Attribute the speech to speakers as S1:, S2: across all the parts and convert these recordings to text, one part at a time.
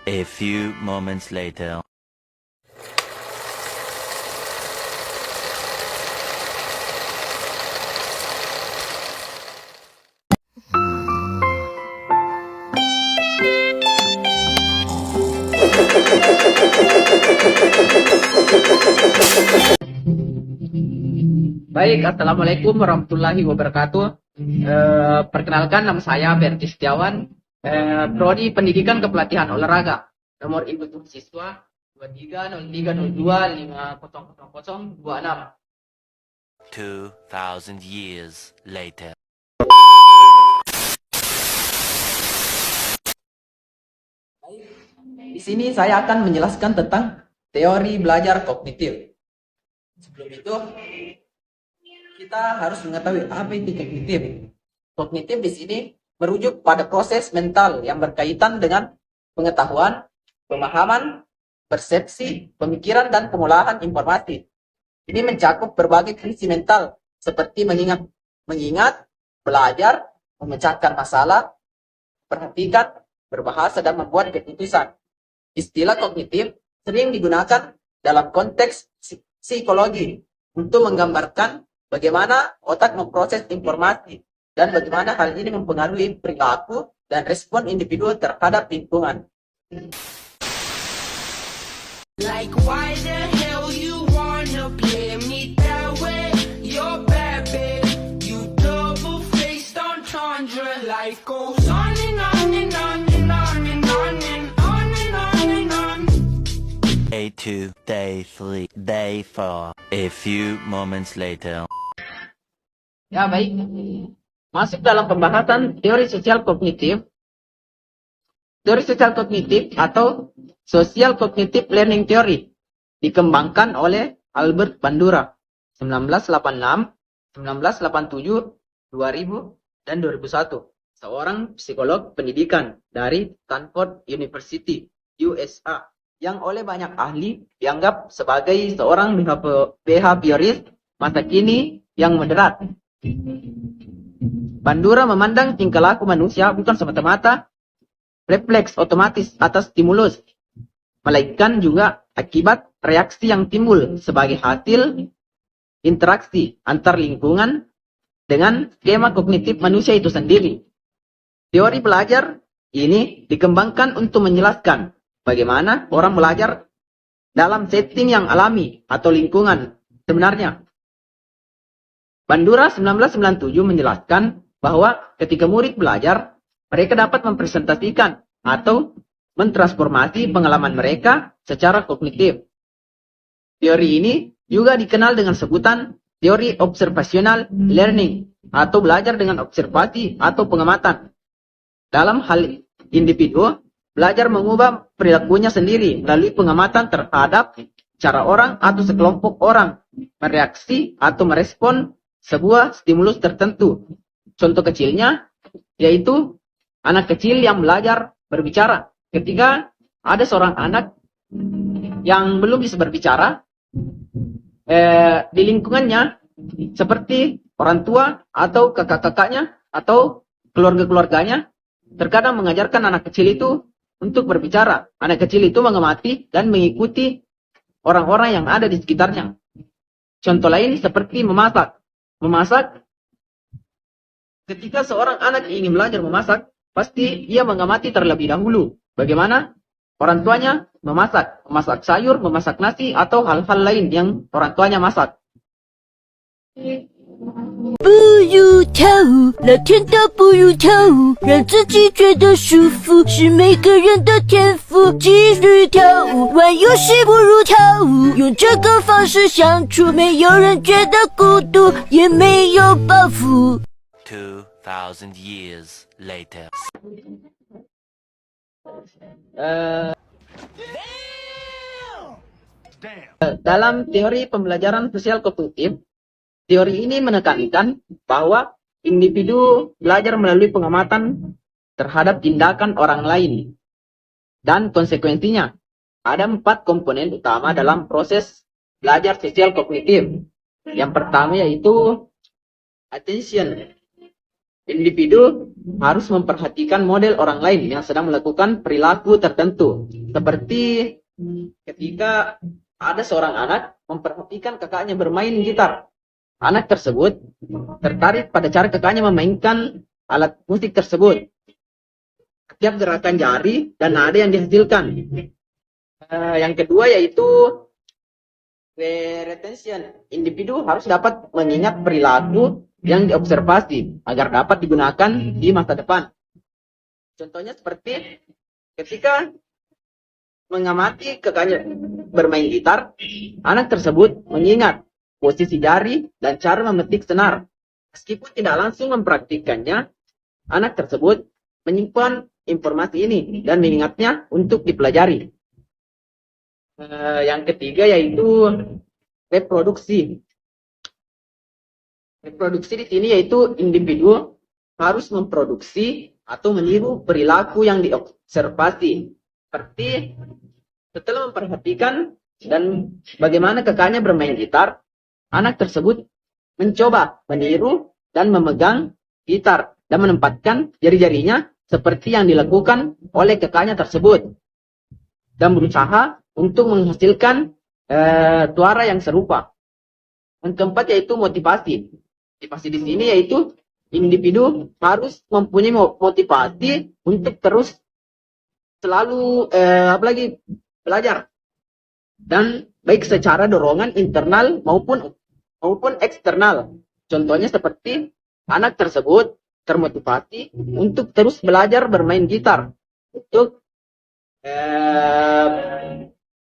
S1: A few moments later.
S2: Baik, Assalamualaikum warahmatullahi wabarakatuh. Perkenalkan, nama saya Berti Setiawan, Prodi Pendidikan Kepelatihan Olahraga. Nomor induk siswa 230302500026.
S1: 2000 years later.
S2: Di sini saya akan menjelaskan tentang teori belajar kognitif. Sebelum itu, kita harus mengetahui apa itu kognitif. Kognitif di sini merujuk pada proses mental yang berkaitan dengan pengetahuan, pemahaman, persepsi, pemikiran, dan pengolahan informasi. Ini mencakup berbagai fungsi mental seperti mengingat, belajar, memecahkan masalah, perhatikan, berbahasa, dan membuat keputusan. Istilah kognitif sering digunakan dalam konteks psikologi untuk menggambarkan bagaimana otak memproses informasi dan bagaimana hal ini mempengaruhi perilaku dan respon individu terhadap lingkungan.
S3: Like why the hell you wanna play me that way? You're bad, babe. You double-faced entendre. Life goes on and on and on and on and on and on and on and on.
S1: Day 2, day 3, day 4. A few moments later.
S2: Ya, baik. Masuk dalam pembahasan teori sosial kognitif. Teori sosial kognitif atau Social Cognitive Learning Theory dikembangkan oleh Albert Bandura 1986, 1987, 2000, dan 2001. Seorang psikolog pendidikan dari Stanford University, USA, yang oleh banyak ahli dianggap sebagai seorang behavioris masa kini yang moderat. Bandura memandang tingkah laku manusia bukan semata-mata refleks otomatis atas stimulus, melainkan juga akibat reaksi yang timbul sebagai hasil interaksi antar lingkungan dengan skema kognitif manusia itu sendiri. Teori belajar ini dikembangkan untuk menjelaskan bagaimana orang belajar dalam setting yang alami atau lingkungan sebenarnya. Bandura 1997 menjelaskan bahwa ketika murid belajar, mereka dapat mempresentasikan atau mentransformasi pengalaman mereka secara kognitif. Teori ini juga dikenal dengan sebutan teori observational learning atau belajar dengan observasi atau pengamatan. Dalam hal individu, belajar mengubah perilakunya sendiri melalui pengamatan terhadap cara orang atau sekelompok orang mereaksi atau merespon sebuah stimulus tertentu. Contoh kecilnya yaitu anak kecil yang belajar berbicara. Ketika ada seorang anak yang belum bisa berbicara, di lingkungannya seperti orang tua atau kakak-kakaknya atau keluarga-keluarganya terkadang mengajarkan anak kecil itu untuk berbicara. Anak kecil itu mengamati dan mengikuti orang-orang yang ada di sekitarnya. Contoh lain seperti memasak. Ketika seorang anak ingin belajar memasak, pasti ia mengamati terlebih dahulu bagaimana orang tuanya memasak sayur, memasak nasi, atau hal-hal lain yang orang tuanya masak.
S4: 不如跳舞，老天都不如跳舞，让自己觉得舒服是每个人的天赋。继续跳舞，玩游戏不如跳舞，用这个方式相处，没有人觉得孤独，也没有包袱。
S1: 2000 years later.
S2: Dalam teori pembelajaran sosial kognitif, teori ini menekankan bahwa individu belajar melalui pengamatan terhadap tindakan orang lain dan konsekuensinya. Ada 4 komponen utama dalam proses belajar sosial kognitif. Yang pertama yaitu attention. individu harus memperhatikan model orang lain yang sedang melakukan perilaku tertentu. Seperti ketika ada seorang anak memperhatikan kakaknya bermain gitar. Anak tersebut tertarik pada cara kakaknya memainkan alat musik tersebut. Setiap gerakan jari dan nada yang dihasilkan. Yang kedua yaitu retention. Individu harus dapat mengingat perilaku yang diobservasi agar dapat digunakan di masa depan. Contohnya seperti ketika mengamati kakaknya bermain gitar, anak tersebut mengingat posisi jari dan cara memetik senar. Meskipun tidak langsung mempraktikkannya, anak tersebut menyimpan informasi ini dan mengingatnya untuk dipelajari. Yang ketiga yaitu reproduksi. Reproduksi di sini yaitu individu harus memproduksi atau meniru perilaku yang diobservasi. Seperti setelah memperhatikan dan bagaimana kakaknya bermain gitar, anak tersebut mencoba meniru dan memegang gitar dan menempatkan jari-jarinya seperti yang dilakukan oleh kakaknya tersebut dan berusaha untuk menghasilkan suara yang serupa. Yang keempat yaitu motivasi. Motivasi di sini yaitu individu harus mempunyai motivasi untuk terus selalu belajar, dan baik secara dorongan internal maupun eksternal. Contohnya seperti anak tersebut termotivasi untuk terus belajar bermain gitar, untuk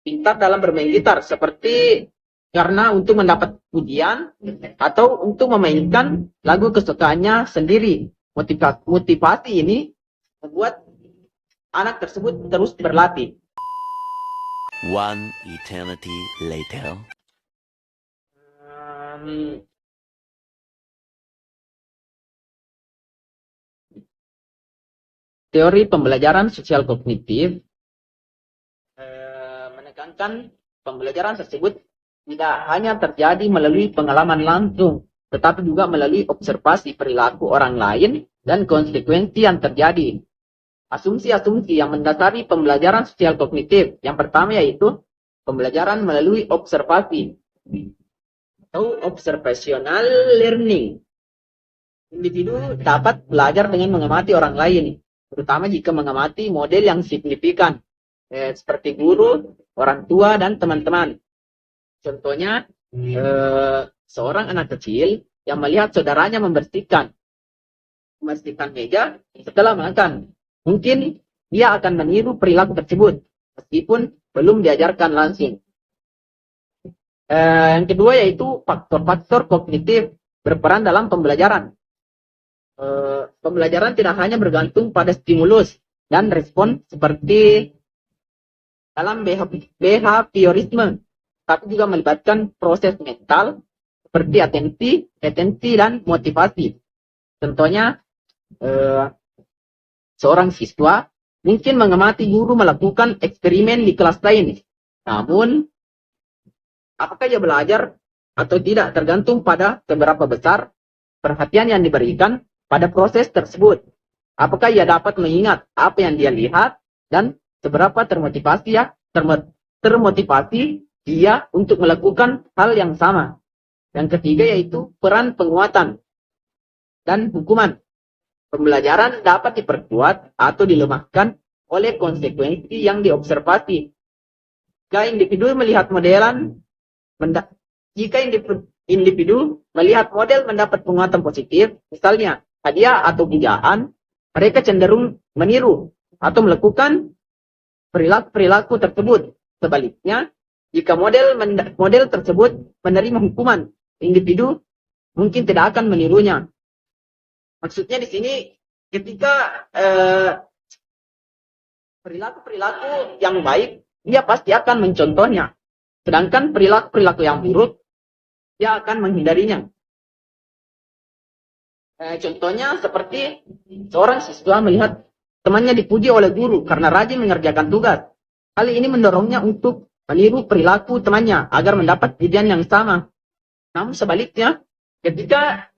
S2: pintar dalam bermain gitar, seperti karena untuk mendapat pujian atau untuk memainkan lagu kesukaannya sendiri. Motivasi ini membuat anak tersebut terus berlatih.
S1: One eternity later.
S2: Teori pembelajaran sosial kognitif menekankan pembelajaran tersebut tidak hanya terjadi melalui pengalaman langsung, tetapi juga melalui observasi perilaku orang lain dan konsekuensi yang terjadi. Asumsi-asumsi yang mendasari pembelajaran sosial kognitif. Yang pertama yaitu pembelajaran melalui observasi atau observational learning. Individu dapat belajar dengan mengamati orang lain, terutama jika mengamati model yang signifikan, seperti guru, orang tua, dan teman-teman. Contohnya, seorang anak kecil yang melihat saudaranya membersihkan meja setelah makan. Mungkin dia akan meniru perilaku tersebut, meskipun belum diajarkan langsung. Yang kedua yaitu faktor-faktor kognitif berperan dalam pembelajaran. Pembelajaran tidak hanya bergantung pada stimulus dan respon seperti dalam behaviorisme, tapi juga melibatkan proses mental seperti atensi, dan motivasi. Contohnya, seorang siswa mungkin mengamati guru melakukan eksperimen di kelas lain. Namun, apakah ia belajar atau tidak tergantung pada seberapa besar perhatian yang diberikan pada proses tersebut. Apakah ia dapat mengingat apa yang dia lihat dan seberapa termotivasi dia untuk melakukan hal yang sama. Yang ketiga yaitu peran penguatan dan hukuman. Pembelajaran dapat diperkuat atau dilemahkan oleh konsekuensi yang diobservasi. Jika individu melihat mendapat penguatan positif, misalnya hadiah atau pujian, mereka cenderung meniru atau melakukan perilaku tersebut. Sebaliknya, jika model tersebut menerima hukuman, individu mungkin tidak akan menirunya. Maksudnya di sini ketika perilaku yang baik, dia pasti akan mencontohnya. Sedangkan perilaku yang buruk, dia akan menghindarinya. Contohnya seperti seorang siswa melihat temannya dipuji oleh guru karena rajin mengerjakan tugas. Hal ini mendorongnya untuk meniru perilaku temannya agar mendapat pujian yang sama. Namun sebaliknya, ketika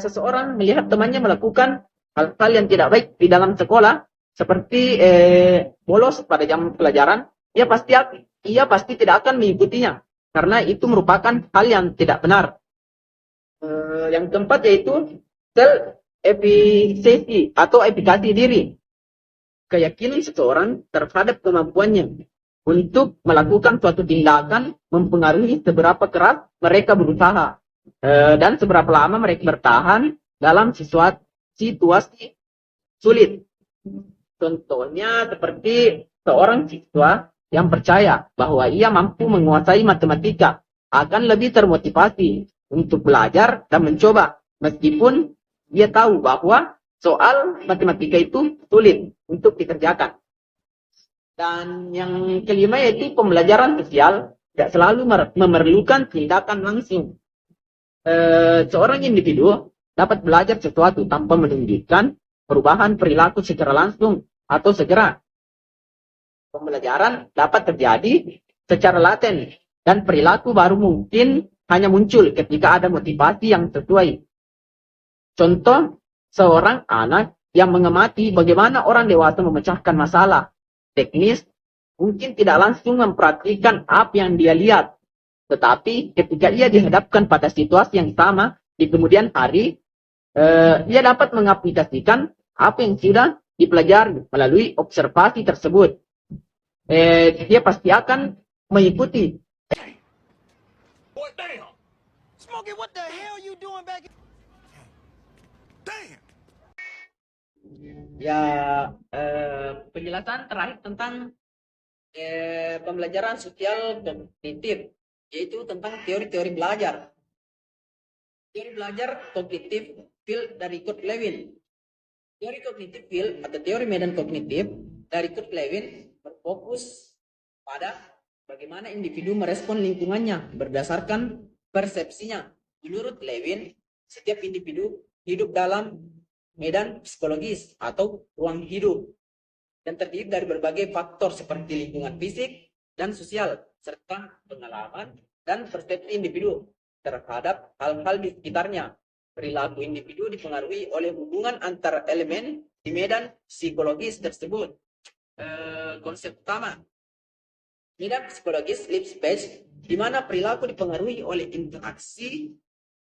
S2: seseorang melihat temannya melakukan hal-hal yang tidak baik di dalam sekolah, seperti bolos pada jam pelajaran, ia pasti tidak akan mengikutinya, karena itu merupakan hal yang tidak benar. Yang keempat yaitu self-efficacy atau efikasi diri. Keyakinan seseorang terhadap kemampuannya untuk melakukan suatu tindakan mempengaruhi seberapa keras mereka berusaha dan seberapa lama mereka bertahan dalam situasi sulit. Contohnya seperti seorang siswa yang percaya bahwa ia mampu menguasai matematika akan lebih termotivasi untuk belajar dan mencoba, meskipun dia tahu bahwa soal matematika itu sulit untuk dikerjakan. Dan yang kelima yaitu pembelajaran sosial tidak selalu memerlukan tindakan langsung. Seorang individu dapat belajar sesuatu tanpa menunjukkan perubahan perilaku secara langsung atau segera. Pembelajaran dapat terjadi secara laten dan perilaku baru mungkin hanya muncul ketika ada motivasi yang sesuai. Contoh, seorang anak yang mengamati bagaimana orang dewasa memecahkan masalah teknis mungkin tidak langsung memperhatikan apa yang dia lihat. Tetapi ketika ia dihadapkan pada situasi yang sama di kemudian hari, ia dapat mengaplikasikan apa yang sudah dipelajari melalui observasi tersebut. Dia pasti akan mengikuti.
S5: Boy, damn! Smokey, what the hell you doing back? Damn!
S2: Ya, penjelasan terakhir tentang pembelajaran sosial kognitif, yaitu tentang teori-teori belajar. Teori belajar kognitif field dari Kurt Lewin. Teori kognitif field atau teori medan kognitif dari Kurt Lewin berfokus pada bagaimana individu merespon lingkungannya berdasarkan persepsinya. Menurut Lewin, setiap individu hidup dalam medan psikologis atau ruang hidup dan terdiri dari berbagai faktor seperti lingkungan fisik dan sosial serta pengalaman dan persepsi individu terhadap hal-hal di sekitarnya. Perilaku individu dipengaruhi oleh hubungan antar elemen di medan psikologis tersebut. Konsep utama medan psikologis sleep space, di mana perilaku dipengaruhi oleh interaksi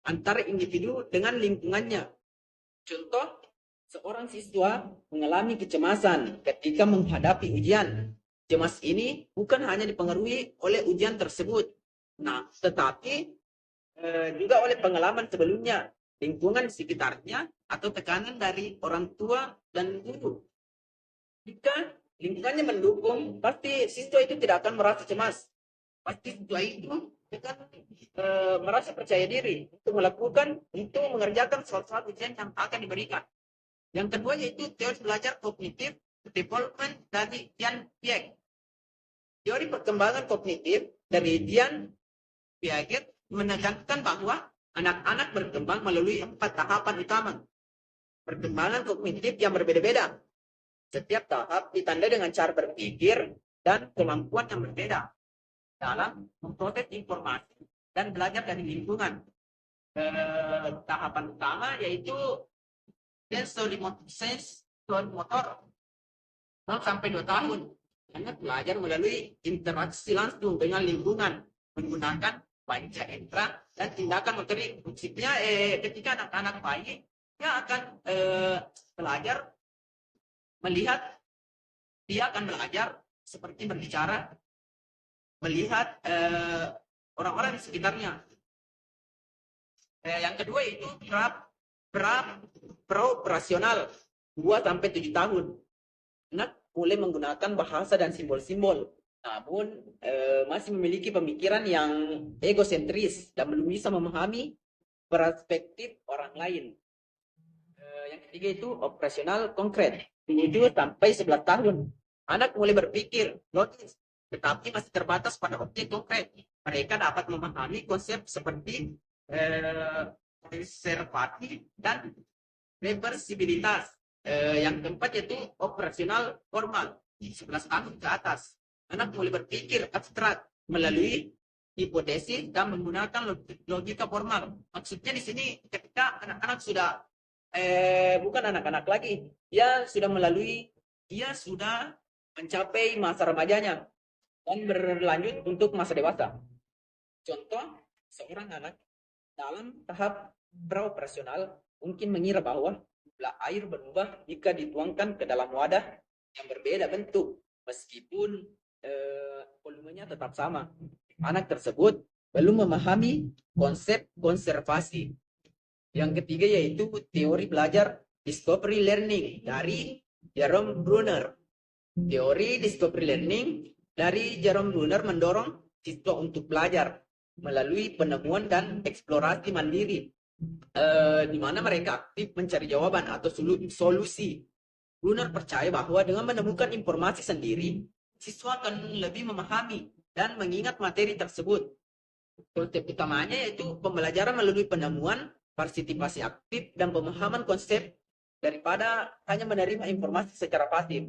S2: antara individu dengan lingkungannya. Contoh, seorang siswa mengalami kecemasan ketika menghadapi ujian. Cemas ini bukan hanya dipengaruhi oleh ujian tersebut, tetapi juga oleh pengalaman sebelumnya, lingkungan di sekitarnya, atau tekanan dari orang tua dan guru. Jika lingkungannya mendukung, pasti siswa itu tidak akan merasa cemas. Pasti siswa itu akan merasa percaya diri untuk mengerjakan soal-soal ujian yang akan diberikan. Yang kedua yaitu teori belajar kognitif development dari Jean Piaget. Teori perkembangan kognitif dari Jean Piaget menekankan bahwa anak-anak berkembang melalui 4 tahapan utama. Perkembangan kognitif yang berbeda-beda. Setiap tahap ditandai dengan cara berpikir dan kemampuan yang berbeda dalam memproses informasi dan belajar dari lingkungan. Tahapan utama yaitu sensori motor 0 sampai 2 tahun. Anak belajar melalui interaksi langsung dengan lingkungan menggunakan panca indera dan tindakan motorik. Prinsipnya ketika anak-anak bayi dia akan belajar melihat, dia akan belajar seperti berbicara, melihat orang-orang di sekitarnya. Yang kedua itu pra-operasional 2 sampai 7 tahun. Anak mulai menggunakan bahasa dan simbol-simbol, namun masih memiliki pemikiran yang egosentris dan belum bisa memahami perspektif orang lain. Yang ketiga itu operasional konkret 7 sampai 11 tahun. Anak mulai berpikir logis, tetapi masih terbatas pada objek konkret. Mereka dapat memahami konsep seperti reservasi dan reversibilitas. Yang keempat yaitu operasional formal 11 tahun ke atas. Anak mulai berpikir abstrak melalui hipotesis dan menggunakan logika formal. Maksudnya di sini ketika anak-anak sudah bukan anak-anak lagi, dia sudah mencapai masa remajanya dan berlanjut untuk masa dewasa. Contoh, seorang anak dalam tahap praoperasional mungkin mengira bahwa jumlah air berubah jika dituangkan ke dalam wadah yang berbeda bentuk, meskipun volumenya tetap sama. Anak tersebut belum memahami konsep konservasi. Yang ketiga yaitu teori belajar discovery learning dari Jerome Bruner. Teori discovery learning dari Jerome Bruner mendorong siswa untuk belajar melalui penemuan dan eksplorasi mandiri, di mana mereka aktif mencari jawaban atau solusi. Bruner percaya bahwa dengan menemukan informasi sendiri, siswa akan lebih memahami dan mengingat materi tersebut. Konsep utamanya yaitu pembelajaran melalui penemuan, partisipasi aktif, dan pemahaman konsep daripada hanya menerima informasi secara pasif.